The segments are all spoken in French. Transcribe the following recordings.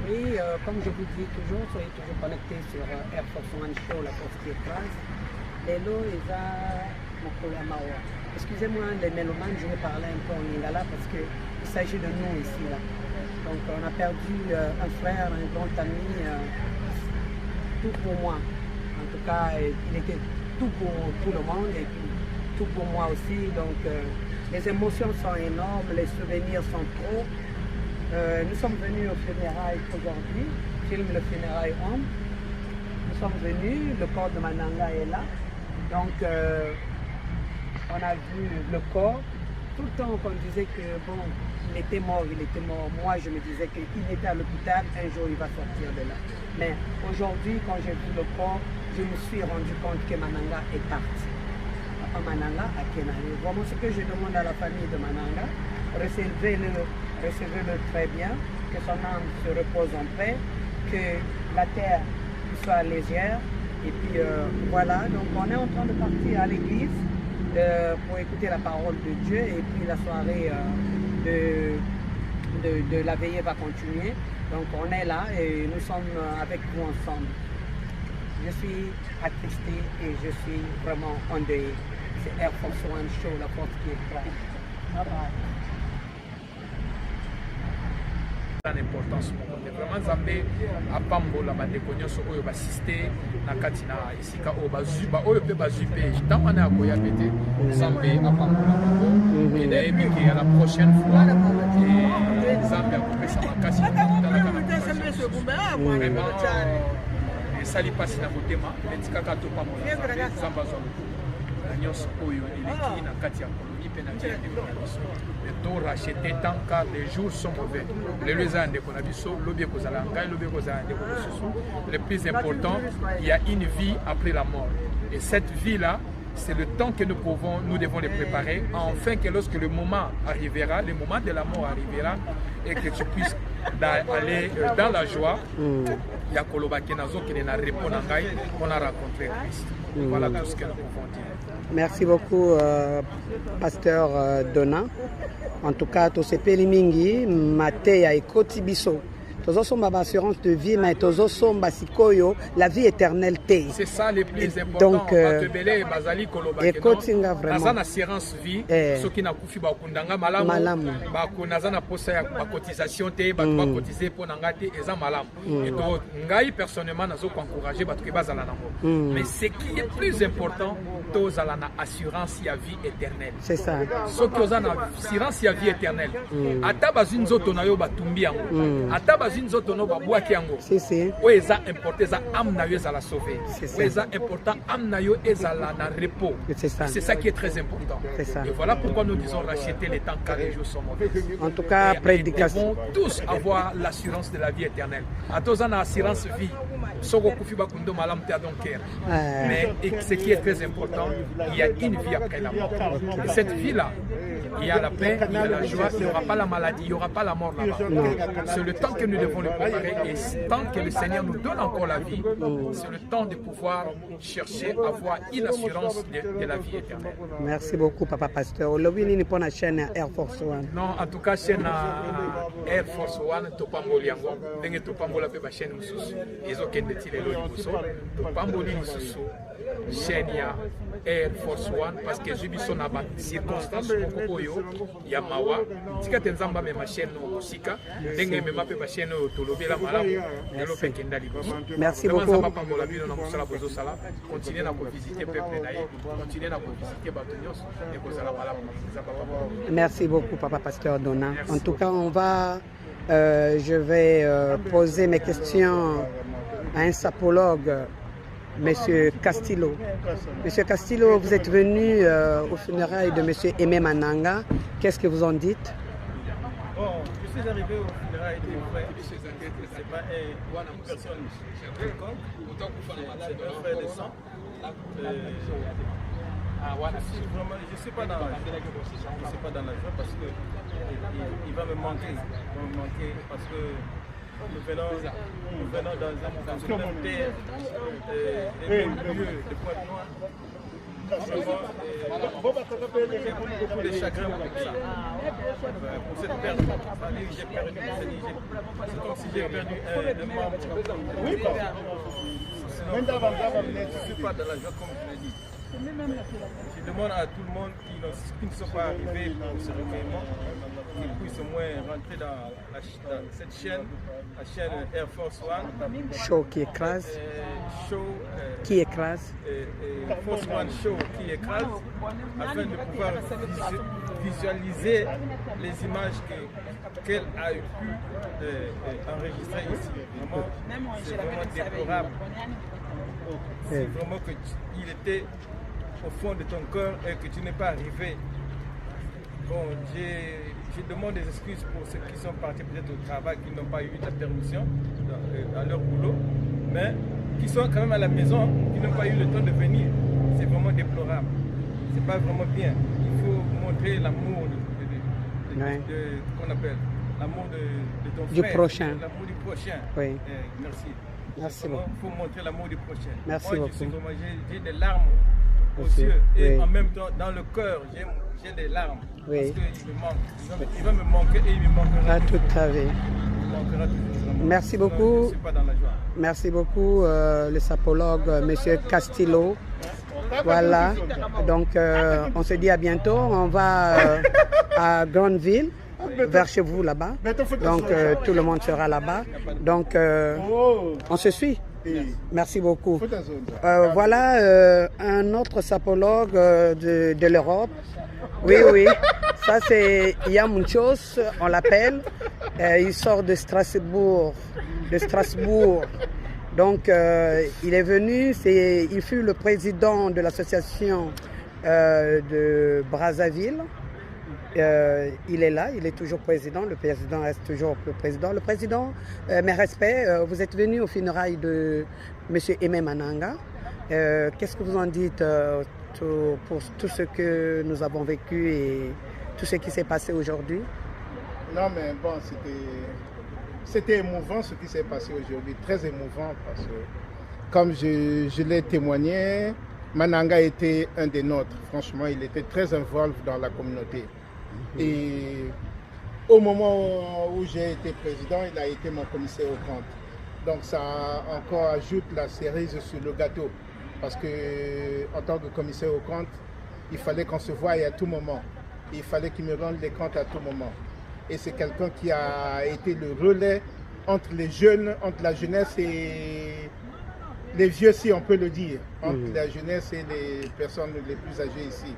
Oui, comme je vous dis toujours, soyez toujours connectés sur Air Force One Show, la force qui écrase. Lelo, Mawa. Excusez-moi, les mélomanes, je vais parler un peu en lingala parce qu'il s'agit de nous ici. Là. Donc, on a perdu un frère, un grand ami, tout pour moi. En tout cas, il était tout pour tout le monde et puis tout pour moi aussi. Donc, les émotions sont énormes, les souvenirs sont trop. Nous sommes venus au funérailles aujourd'hui, film Le Funérailles Homme. Nous sommes venus, le corps de Mananga est là. Donc, on a vu le corps. Tout le temps qu'on disait que bon, il était mort. Moi, je me disais qu'il était à l'hôpital, un jour il va sortir de là. Mais aujourd'hui, quand j'ai vu le corps, je me suis rendu compte que Mananga est parti. Papa Mananga a Kenani. Vraiment, ce que je demande à la famille de Mananga, recevez-le très bien, que son âme se repose en paix, que la terre soit légère. Et puis voilà, donc on est en train de partir à l'église pour écouter la parole de Dieu et puis la soirée de la veillée va continuer. Donc on est là et nous sommes avec vous ensemble. Je suis attristé et je suis vraiment endeuillé. C'est Air Force One Show, la force qui est prête. Bye bye. L'importance vraiment Zambé a pambola bandeko nyonso oyo basiste na kati na esika oyo bazuba oyo pe bazupe ntango na koya pete Zambé a pambola bango et nayebi ke ya la prochaine fois et Zambé a kopesa makasi esali pasi na motema etikaka to pambola Zamba zolo nyonso oyo eleki na kati ya kolonie pe na tia ndeko na biso to racheter tant car les jours sont mauvais. Le plus important, il y a une vie après la mort. Et cette vie-là, c'est le temps que nous devons les préparer, afin que lorsque le moment arrivera, le moment de la mort arrivera, et que tu puisses aller dans la joie, il y a Koloba Kenazo qui n'a répondu à Ngaï, on a rencontré Christ. Voilà tout ce que nous pouvons dire. Merci beaucoup, pasteur Dona. En tout cas, tous ces pélimingi, Matéa et Kotibiso. Tozo somba assurance de vie, mais tozo somba sikoyo, la vie éternelle. C'est ça le plus important. Donc, écoute-nga vraiment. Nazana assurance vie, ceux qui n'a kufi ba kundanga malamu, ba kunazana posa ya cotisation te, ba cotiser pour nangate eza malamu. Et donc ngai personnellement nazo encourager ba tuke bazala nango. Mais ce qui est plus important, tozala na assurance ya vie éternelle. C'est ça. Ceux qui ont assurance ya vie éternelle. Ata bazin zoto na yo batumbi yango. Ata bazin zoto no babwaki yango. C'est o eza important eza âme na yo ezala sauver. O eza important âme na yo ezala na repos. C'est ça qui est très important. Et voilà pourquoi nous disons racheter les temps car les jours sont mauvais. En tout cas, prédication. Nous devons tous avoir l'assurance de la vie éternelle. À tous on a assurance vie. Soko kufi bakundo malam te donc mais ce qui est très important, il y a une vie après la mort. Et cette vie-là, il y a la paix, il y a la joie, il n'y aura pas la maladie, il n'y aura pas la mort là-bas. C'est le temps que nous devons le préparer et tant que le Seigneur nous donne encore la vie, c'est le temps de pouvoir chercher à avoir une assurance de la vie éternelle. Merci beaucoup, Papa Pasteur. Aujourd'hui, nous sommes la chaîne Air Force One. Non, en tout cas, chaîne Air Force One, Topamboli yango, ndenge Topambola pe ba chaîne mususu. Ezokende ti lelo liboso, Topamboli mususu. Chaîne Air Force One parce que j'ai na ba circonstance moko oyo ya mawa tika tenzamba me ma chaîne no sika ndenge me mape ba chaîne o tolobela malamu lelo pe kenda liboso. Merci beaucoup. Continuez à visiter peuple naïe, continuez à visiter Batonios et vous allez malamu. Merci beaucoup, Papa Pasteur Dona. Merci. En tout cas, je vais poser mes questions à un sapologue, Monsieur Castillo. Monsieur Castillo, vous êtes venu au funérailles de Monsieur Aimé Mananga. Qu'est-ce que vous en dites? Bon, je suis arrivé au funérailles de mon frère. C'est pas une personne quelconque. C'est un frère de sang. Je ne suis pas dans la joie parce que il va me manquer. Parce que nous venons dans une terre, des lieux de Pointe-Noire. beaucoup de chagrin pour ça. Pour cette perte, j'ai perdu. C'est comme si j'ai perdu un membre. Oui, je ne suis pas dans la joie comme je l'ai dit. Je demande à tout le monde qui ne sont pas arrivés pour ce recueillement qu'ils puissent au moins rentrer dans cette chaîne, la chaîne Air Force One. Show qui écrase. Qui écrase. Force One Show qui écrase, afin de pouvoir visualiser les images qu'elle a pu enregistrer ici. C'est vraiment déplorable. C'est vraiment qu'il était au fond de ton cœur et que tu n'es pas arrivé. Bon, je demande des excuses pour ceux qui sont partis peut-être au travail, qui n'ont pas eu la permission dans leur boulot, mais qui sont quand même à la maison, qui n'ont pas eu le temps de venir. C'est vraiment déplorable. C'est pas vraiment bien. Il faut montrer l'amour qu'on appelle l'amour de ton frère. Du prochain. L'amour du prochain. Oui. Merci. Merci beaucoup. Il faut montrer l'amour du prochain. Merci beaucoup. beaucoup. J'ai des larmes aux yeux et en même temps dans le cœur j'ai des larmes parce qu'il me manque. Il va me manquer et il me manquera tout à fait. Merci beaucoup. Je suis pas dans la joie. Merci beaucoup le sapologue Monsieur Castillo. Voilà. Donc on se dit à bientôt. On va à Grandville, vers chez vous là-bas. Donc tout le monde sera là-bas. Donc on se suit. Merci beaucoup. Voilà un autre sapologue de l'Europe. Oui, oui. Ça c'est Yamunchos, on l'appelle. Il sort de Strasbourg. Donc il est venu, il fut le président de l'association de Brazzaville. Il est là, il est toujours président, le président reste toujours le président. Le président, mes respects, vous êtes venu aux funérailles de M. Aimé Mananga. Qu'est-ce que vous en dites pour tout ce que nous avons vécu et tout ce qui s'est passé aujourd'hui? Non, mais bon, c'était émouvant ce qui s'est passé aujourd'hui, très émouvant parce que, comme je l'ai témoigné, Mananga était un des nôtres. Franchement, il était très involvé dans la communauté. Et au moment où j'ai été président, il a été mon commissaire aux comptes. Donc ça encore ajoute la cerise sur le gâteau. Parce que en tant que commissaire aux comptes, il fallait qu'on se voie à tout moment. Il fallait qu'il me rende les comptes à tout moment. Et c'est quelqu'un qui a été le relais entre les jeunes, entre la jeunesse et les vieux, si on peut le dire, entre la jeunesse et les personnes les plus âgées ici.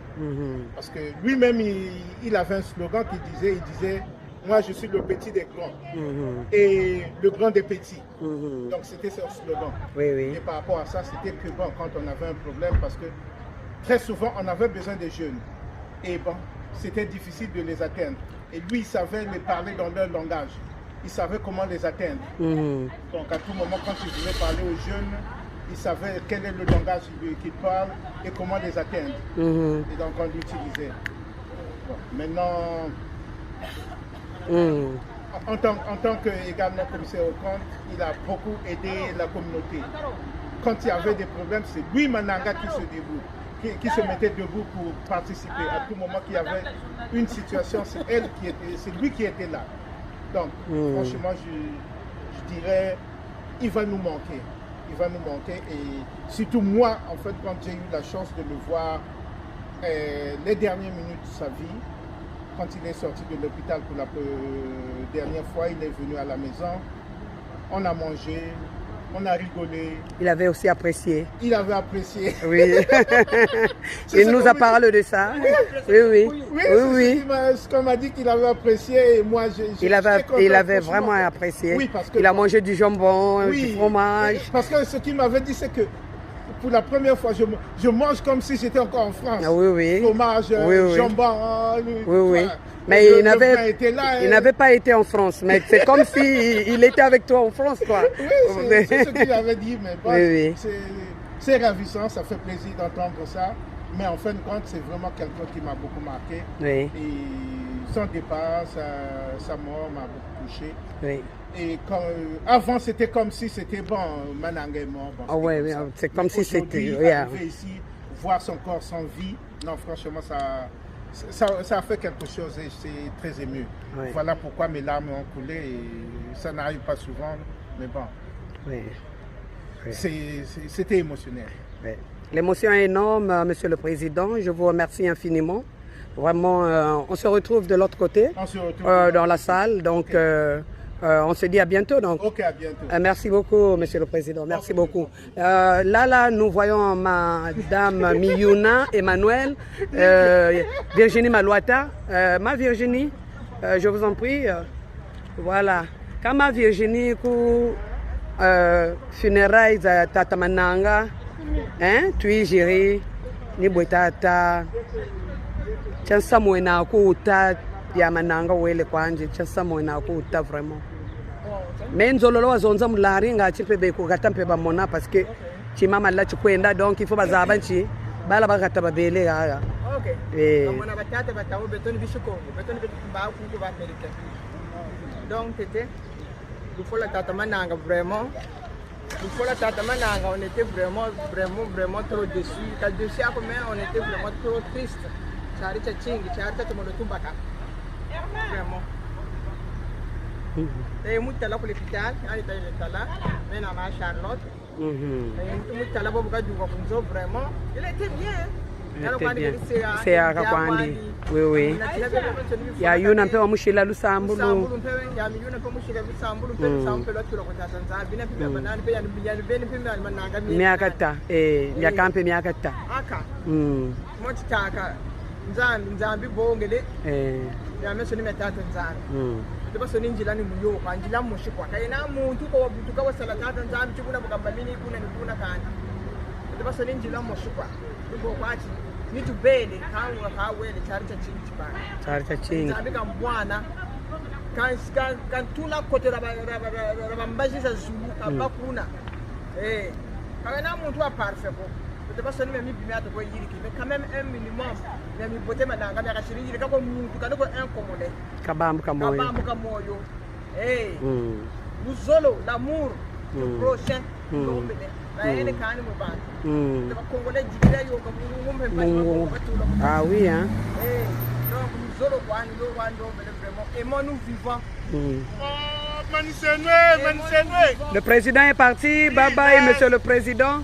Parce que lui-même, il avait un slogan qu'il disait, moi je suis le petit des grands et le grand des petits. Donc c'était son slogan. Et par rapport à ça, c'était que bon, quand on avait un problème, parce que très souvent on avait besoin des jeunes. Et bon, c'était difficile de les atteindre. Et lui, il savait les parler dans leur langage. Il savait comment les atteindre. Donc à tout moment, quand il voulait parler aux jeunes, il savait quel est le langage qu'il parle et comment les atteindre. Et donc on l'utilisait. Bon, maintenant, en tant que également commissaire au compte, il a beaucoup aidé la communauté. Quand il y avait des problèmes, c'est lui, Mananga, qui se mettait debout pour participer. À tout moment qu'il y avait une situation, c'est lui qui était là. Donc, franchement, je dirais, il va nous manquer. Il va nous manquer. Et surtout moi, en fait, quand j'ai eu la chance de le voir les dernières minutes de sa vie, quand il est sorti de l'hôpital pour la dernière fois, il est venu à la maison, on a mangé, on a rigolé. Il avait aussi apprécié. Il avait apprécié. Oui. Il nous a parlé de ça. Oui. Ce qu'on m'a dit qu'il avait apprécié et moi il avait vraiment apprécié. Oui, parce que il a mangé du jambon, du fromage. Parce que ce qu'il m'avait dit, c'est que pour la première fois, je mange comme si j'étais encore en France. Fromage, jambon. Mais il n'avait pas été en France, mais c'est comme s'il était avec toi en France, quoi. Oui, c'est ce qu'il avait dit, mais bon, c'est ravissant, ça fait plaisir d'entendre ça. Mais en fin de compte, c'est vraiment quelqu'un qui m'a beaucoup marqué. Et son départ, sa mort m'a beaucoup touché. Et avant, c'était comme si c'était bon, Mananga est mort. Bon, c'est comme si c'était. Ici, voir son corps sans vie, non, franchement, ça a fait quelque chose et c'est très ému. Oui. Voilà pourquoi mes larmes ont coulé et ça n'arrive pas souvent, mais bon. Oui. Oui. C'était émotionnel. Oui. L'émotion est énorme, Monsieur le Président. Je vous remercie infiniment. Vraiment, on se retrouve de l'autre côté, On se retrouve dans la salle. Donc, on se dit à bientôt. Donc. Ok, à bientôt. Merci beaucoup, Monsieur le Président. Merci beaucoup. Là, nous voyons Madame Miyuna Emmanuel, Virginie Malouata. Ma Virginie, je vous en prie. Voilà. Quand ma Virginie, funérailles Tata Mananga, hein, tu géré, ni boitata, chansa moena kuta ya Mananga wele kwanje, chansa moena kuta vraiment. Mais nzololo wazonza mulari ngachi pebe ko gatampe ba mona parce que chimama la chikwenda donc il faut bazaba nchi bala bagata babele gaga. OK. Mona batata batawo betoni bishoko, betoni ba ku ba America. Donc c'était il faut la Tata Mananga vraiment. Il faut la Tata Mananga, on était vraiment trop déçus. Quand déçus à combien on était vraiment trop triste. Chari chachingi, chari chatumolo tumbaka. Vraiment. Et muita là pour l'hôpital, on était là, mais on a Charlotte. Et muita là pour du Wapunzo vraiment. Il était bien. C'est à Rakwandi. Oui, oui. Il y a eu un peu de mouchila Lusambulu. Miakata, Miakampe Miakata. Nzambi bongele. Ya mesoni metata nzambi. Ndipo soni njila ni muyo, njila mushikwa. Kaina muntu ko butuka wasala tata nzambi chikuna bukambamini kuna nikuna kandi. Ndipo soni njila mushikwa. Ndipo kwachi ni tubele kangu kawele chari cha chingi chipana. Chari cha chingi. Nzambi kambwana. Kan tuna kote rabambaji za zulu kabakuna. Kaina muntu a parfait ko. Ndipo soni memi bimia to ko yiriki, mais quand même un minimum. Mais bote mananga ya kashiriki kako muntu kanoko incommodé. Kabambu kamoyo. Kabambu kamoyo. Nous l'amour, le prochain, l'homme. Ah oui, hein. Aimons-nous vivants. Le président est parti. Bye bye, monsieur le président.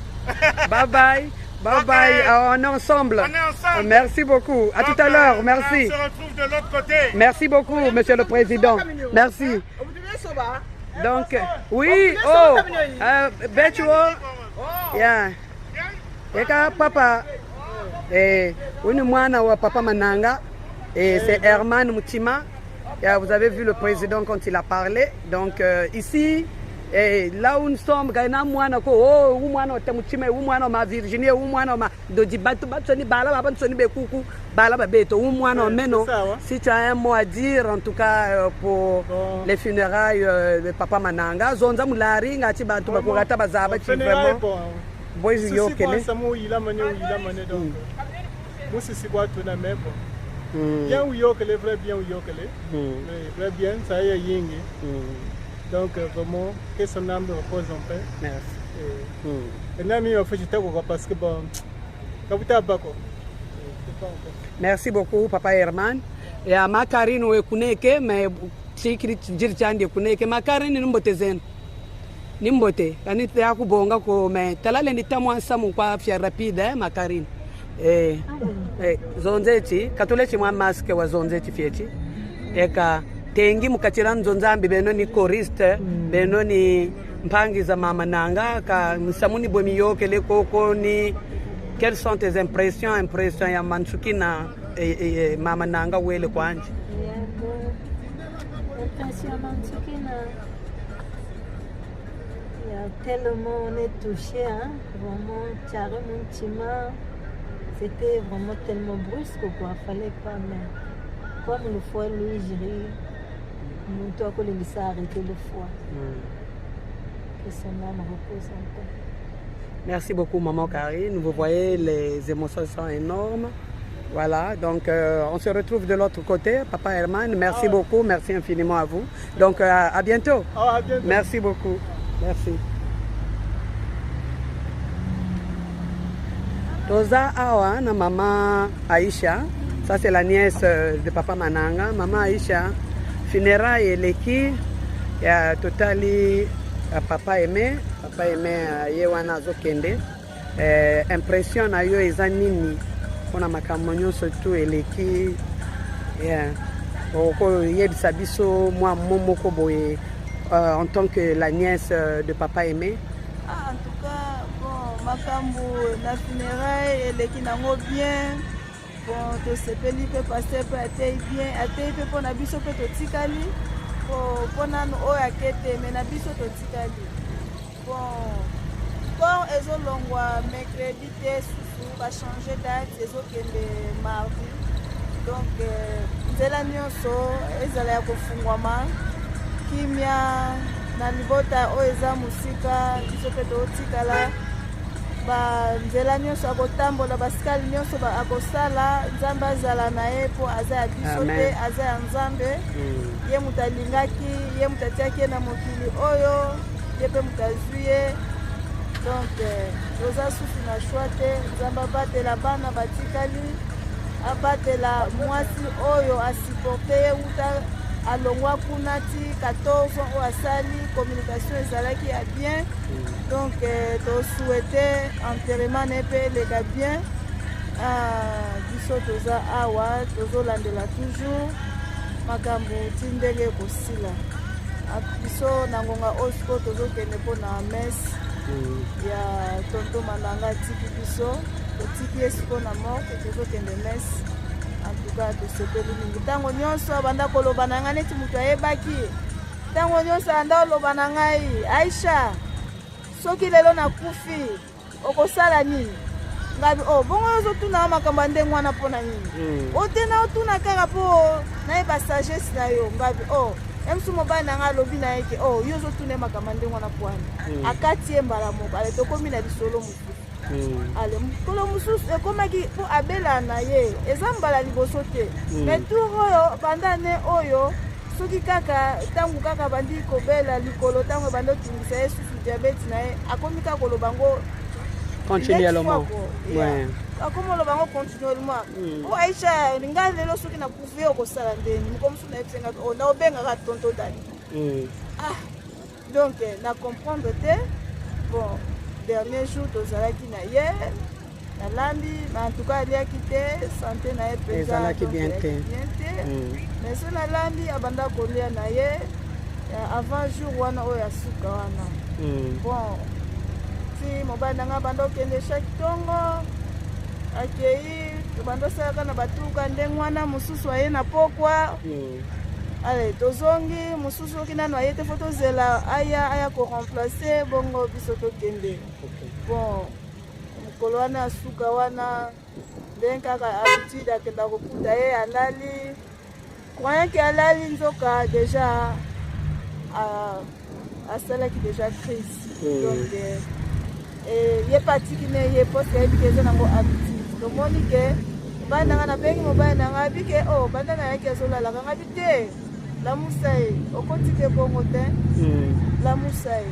Bye bye. Bye bye. On est ensemble. Merci beaucoup. À tout à l'heure. Merci. On se retrouve de l'autre côté. Merci beaucoup, monsieur le président. Merci. Donc, oui, oh, Betuo, yeah, eka papa, une mwana wa papa Mananga, et c'est Herman Mutima. Vous avez vu le président quand il a parlé. Donc ici, là où nous sommes, gaina mwana ko, oh, mwana wa Mutima, mwana ma Virginie, mwana ma Dodi Batu Batsoni Bala, Batsoni Bekuku, Bala Babeto, mwana meno. Si tu as un mot à dire, en tout cas pour les funérailles de papa Mananga, Zonza Moulari, Ngati Bantu Bakurata Bazaba, tu vraiment. Boy, yo kele. Il a mané donc. Moi, c'est quoi tout na même. Bien ou yo kele, vrai bien ou yo kele. Vrai bien, ça y est yingi. Donc vraiment, que son âme repose en paix. Merci. Et nami on fait parce que bon, merci beaucoup, papa Herman. Et à Makarine ou Kuneke, mais si Jirchandi Kuneke, Makarine Nimbote Zen. Nimbote, Kanite Akubonga, mais Talale Nitamu Samu kwa fia rapide, Makarine. Zonzeti, Katolechi mwa masque wa Zonzeti Fieti. Eka tengi mukachira nzonzambi beno ni choriste, beno ni mpangi za mama nanga, ka msamuni bomiyoke le koko ni. Quelles sont tes impressions ya Mansuki na mama nanga wele kwanje? Impression ya Mansuki na tellement on est touché, hein? Vraiment, Tchare Munchima, c'était vraiment tellement brusque quoi, fallait pas, mais comme le foie lui gérer, nous doit que le arrêter le foie. Que son âme repose en paix. Merci beaucoup, maman Karine. Vous voyez, les émotions sont énormes. Voilà, donc on se retrouve de l'autre côté. Papa Herman, merci beaucoup, merci infiniment à vous. Donc à bientôt. À bientôt. Merci beaucoup. Merci. Toza awa na maman Aïcha, ça c'est la nièce de papa Mananga. Maman Aïcha, funérailles eleki ya totali papa aimé yewana zokende. Impression na yo eza nini pona makambo nyonso tu eleki oko yebisa biso mwa momoko boye en tant que la nièce de papa aimé. En tout cas, bon, makambo na funérailles eleki nango bien. Bon, to sepeli pe passer pe atei bien, atei pe pona biso pe totikali. Pona no oyo akete mais na biso totikali. Bon, corps ezolongwa mercredi te susu ba changer date ezokende mardi. Donc nzela nyonso ezala ya kofungwama kimia na libota oyo eza musika biso pe totikala ba nzela nyonso akotambola basikali nyonso akosala nzambe azala na ye mpo aza ya biso te aza ya nzambe ye moto alingaki ye moto atiaki ye na mokili oyo ye mpe moto azwi ye. Donc toza susu na shwa te nzambe abatela bana batikali abatela mwasi oyo asiporte ye wuta alongwa kuna ti 14 oyo asali communication ezalaki ya bien. Donc tosouhaite enterrement na ye mpe eleka bien. Biso toza awa tozolandela toujours makambo ti ndenge ekosila. Biso na ngonga oyo sikoyo tozokende mpo na messe ya tonto Mananga atiki biso totiki ye sikoyo na morte tozokende messe. En tout cas tosepeli mingi ntango nyonso abanda koloba na ngai neti moto ayebaki ntango nyonso anda oloba na ngai Aïcha soki lelo nakufi okosala nini ngabi bongo ozotuna makambo ya ndenge wana mpo na nini otena otuna kaka mpo nayeba sagesse na yo ngabi emsu mobali na ngai alobi na yeke yo ozotuna makambo ya ndenge wana mpo wana akati ye mbala moko ale tokomi na lisolo mosusu ale mokolo mosusu ekomaki mpo abela na ye eza mbala liboso te mais tour oyo banda ne oyo soki kaka ntango kaka bandi kobela likolo ntango ebanda otungisa ye susu diabete na ye akomi kaka koloba ngo continuellement akomi oloba ngo continuellement o Aïcha ngai lelo soki nakufi ye okosala ndeni moko mosusu nayebisenga naobengaka tonto dani donc na comprendre te. Bon, dernier jour tozalaki na ye nalambi mais en tout cas aliaki te santé na ye mpenza ezalaki bien te mais so nalambi abanda kolia na ye avant jour wana oyo ya suka wana. Bon ti mobali na ngai abanda okende chaque ntongo akei tobanda osalaka na batuka ndenge wana mosusu aye na pokwa ale tozongi mosusu oki nano aye te fo tozela aya koremplace bongo biso tokende. Bon mokolo wana ya suka wana ndenge kaka habitude akenda kokuta ye alali croyant ke alali nzoka déjà asalaki déjà crise. Donc ye patiki ne ye poste ayebi ke eza nango habitude tomoni ke mobali na ngai nabengi mobali na ngai abi ke banda na yaki azolalaka ngai abi te lamusa ye okoti ke bongo te lamusa ye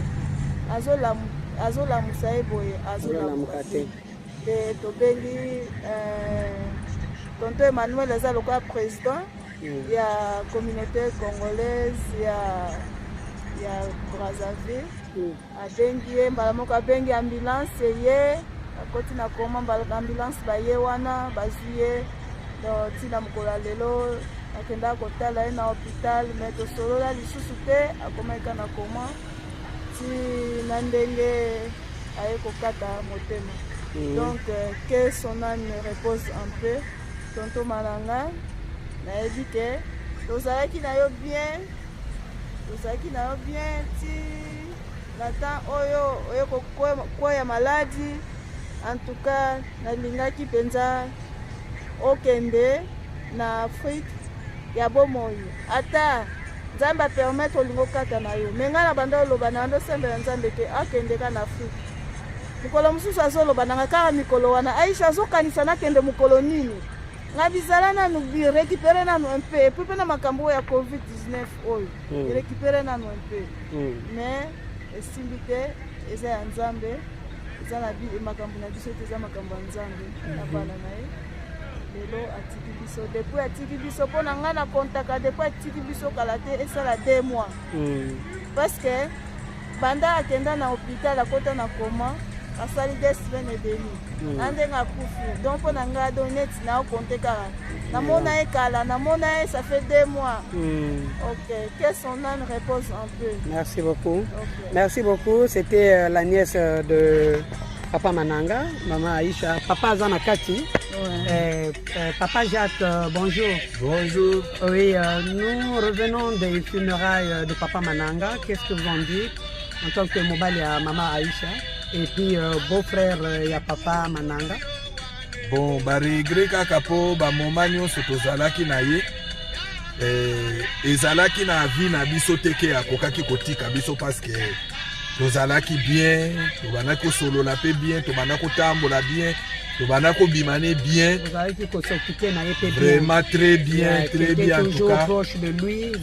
azolamusa ye boye azolamuka te tobengi tonto Emmanuel aza lokola président ya communauté congolaise ya Brazzaville abengi ye mbala moko abengi ambulance ye akoti na koma mbala ambulance baye wana bazwi ye ntina mokolo ya lelo akenda kotala ye na hôpital mais tosolola lisusu te akomaka na koma ti na ndenge aye kokata motema. Donc que son âme repose un peu. Tonto Mananga nayebi ke tozalaki na yo bien ti na temps oyo kokwea maladi. En tout cas nalingaki mpenza okende na Afrique ya bomoi ata nzambe apermettre olingo okata na yo me ngai na banda oloba na banda osembela nzambe ke akende ka na Afrique. Mokolo mosusu azoloba nanga kaka mikolo wana Aïcha azokanisa nakende mokolo nini nga bizala nanu récupérer nanu un peu epuis mpe na makambo ya COVID-19 oyo récupérer nanu un peu mais esimbi te eza ya nzambe eza na makambo na biso ete eza makambo ya nzambe na bana na ye lelo atiki biso depuis atiki biso mpo na ngai na kontaka depuis atiki biso kala te esala 2 mois parce que banda akenda na hôpital akota na koma asali 2 semaines et demie na ndenge akufi donc mpo na ngai ado neti naokonte kaka namona ye kala namona ye ça fait 2 mois ok que son âme repose un peu. Merci beaucoup. Merci beaucoup. C'était la nièce de Papa Mananga, Maman Aïcha, Papa Zanakati. Papa Jacques, bonjour. Bonjour. Oui, nous revenons des funérailles de Papa Mananga. Qu'est-ce que vous en dites en tant que mobile à Maman Aïcha et puis beau-frère ya Papa Mananga? Bon, regret kaka po ba moment nyonso tozalaki na ye ezalaki na vie na biso teke akokaki kotika biso parce que tozalaki bien, tobandaki kosolola mpe bien, tobandaki kotambola bien, tobandaki kobimane bien. Vraiment très bien en tout cas.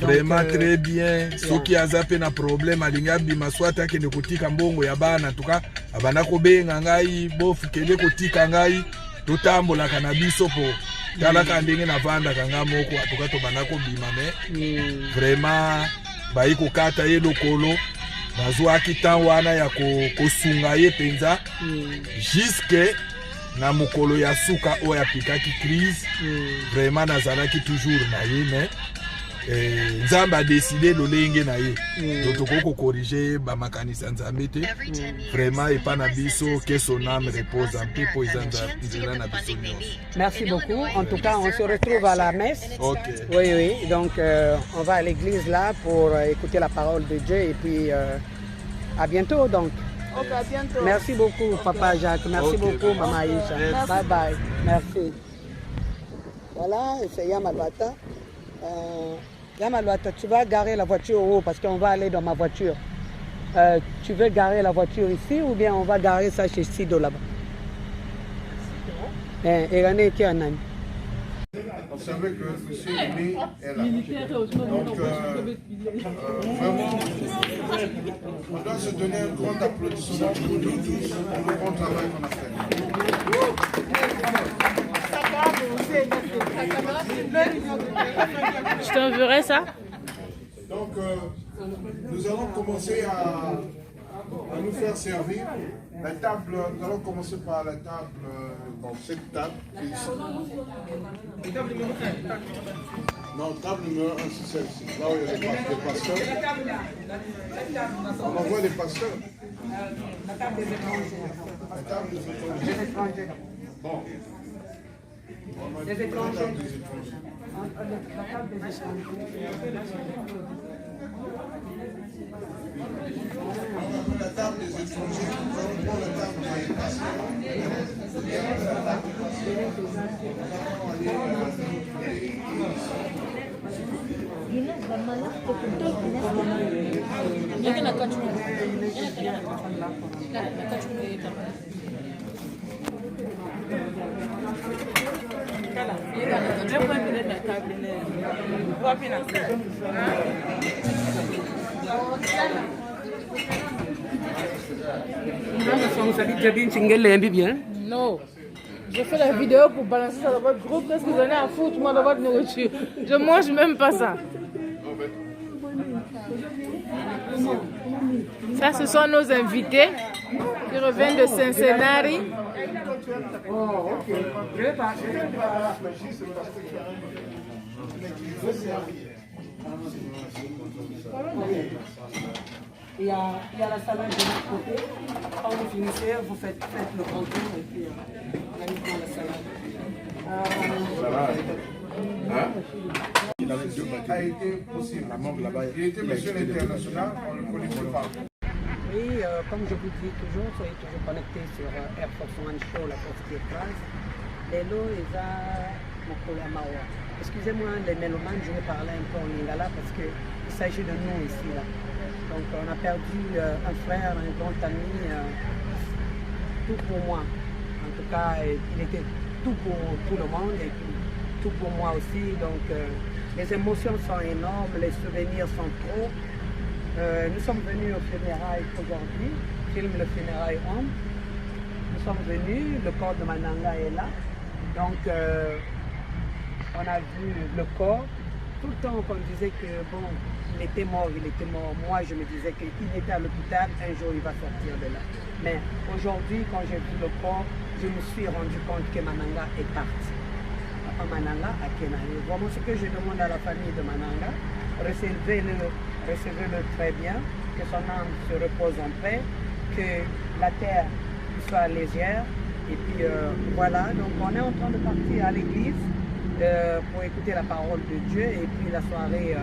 Vraiment très bien. Soki aza pe na problème alingi abima soit akende kotika mbongo ya bana en tout cas abandaki kobenga ngai bofu kende kotika ngai totambolaka na biso po talaka ndenge navandaka nga moko en tout cas tobandaki kobima me vraiment bayi kokata ye lokolo nazwaki temps wana ya kosunga ye mpenza jusque na mokolo ya suka oyo apikaki crise vraiment nazalaki toujours na ye me nzambe adeside lolenge na ye to tokoki kokorige bamakanisi ya nzambe te vraiment epa na biso que son âme repose en paix po eza nzela na biso nyonso. Merci beaucoup. En tout cas, on se retrouve à la messe. Okay. Oui. Donc, on va à l'église là pour écouter la parole de Dieu et puis à bientôt donc. Ok, à bientôt. Merci beaucoup, Papa Jacques. Merci beaucoup, Maman Aïcha. Bye bye. Merci. Voilà, c'est Yamalwata. Yamalwata, tu vas garer la voiture où? Parce qu'on va aller dans ma voiture. Tu veux garer la voiture ici ou bien on va garer ça chez Sido là-bas? On savait que M. Aimé est là. Donc, vraiment, on doit se donner un grand applaudissement pour nous tous, pour le bon travail qu'on a fait. Je t'enverrai ça. Donc, nous allons commencer à nous faire servir. La table, nous allons commencer par la table, cette table qui est ici. Table numéro 1. Non, table numéro 1, c'est celle-ci. Là où il y a les pasteurs. On envoie les pasteurs. La table des étrangers. La table des étrangers. Bon. Les étrangers. La table des étrangers. La table des étrangers. La table des étrangers, nous allons prendre la table des pasteurs. Non. Je fais la vidéo pour balancer ça dans votre groupe. Qu'est-ce que vous en avez à foutre, moi, dans votre nourriture? Je mange même pas ça. Ça, ce sont nos invités qui reviennent de Cincinnati. Oh, ok. Je vais pas. Il y a la salade de l'autre côté. Quand vous finissez, vous faites le contour et puis on arrive dans la salade. Il avait deux bâtiments. A été possible. La mort là-bas. Il était monsieur l'international, on le connaissait pas. Oui, comme je vous dis toujours, soyez toujours connectés sur Air Force One Show, la force qui écrase. Lelo, ils ont mon Mawa. Excusez-moi, les mélomanes, je vais parler un peu en lingala parce qu'il s'agit de nous ici. Là. Donc, on a perdu un frère, un grand ami, tout pour moi. En tout cas, il était tout pour tout le monde et puis tout pour moi aussi. Donc, les émotions sont énormes, les souvenirs sont trop. Nous sommes venus au funérailles aujourd'hui, film Le Funérailles Homme. nous sommes venus, le corps de Mananga est là. Donc, on a vu le corps. Tout le temps qu'on disait que bon, il était mort. Moi, je me disais qu'il était à l'hôpital, un jour il va sortir de là. Mais aujourd'hui, quand j'ai vu le corps, je me suis rendu compte que Mananga est parti. Papa Mananga a Kenani. Vraiment, ce que je demande à la famille de Mananga, recevez-le très bien, que son âme se repose en paix, que la terre soit légère. Et puis voilà, donc on est en train de partir à l'église pour écouter la parole de Dieu, et puis la soirée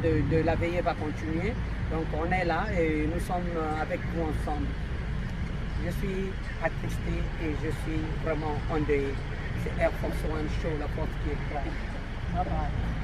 de la veillée va continuer. Donc on est là et nous sommes avec vous ensemble. Je suis attristé et je suis vraiment endeuillé. C'est Air Force One Show, la porte qui est prête. Bye bye.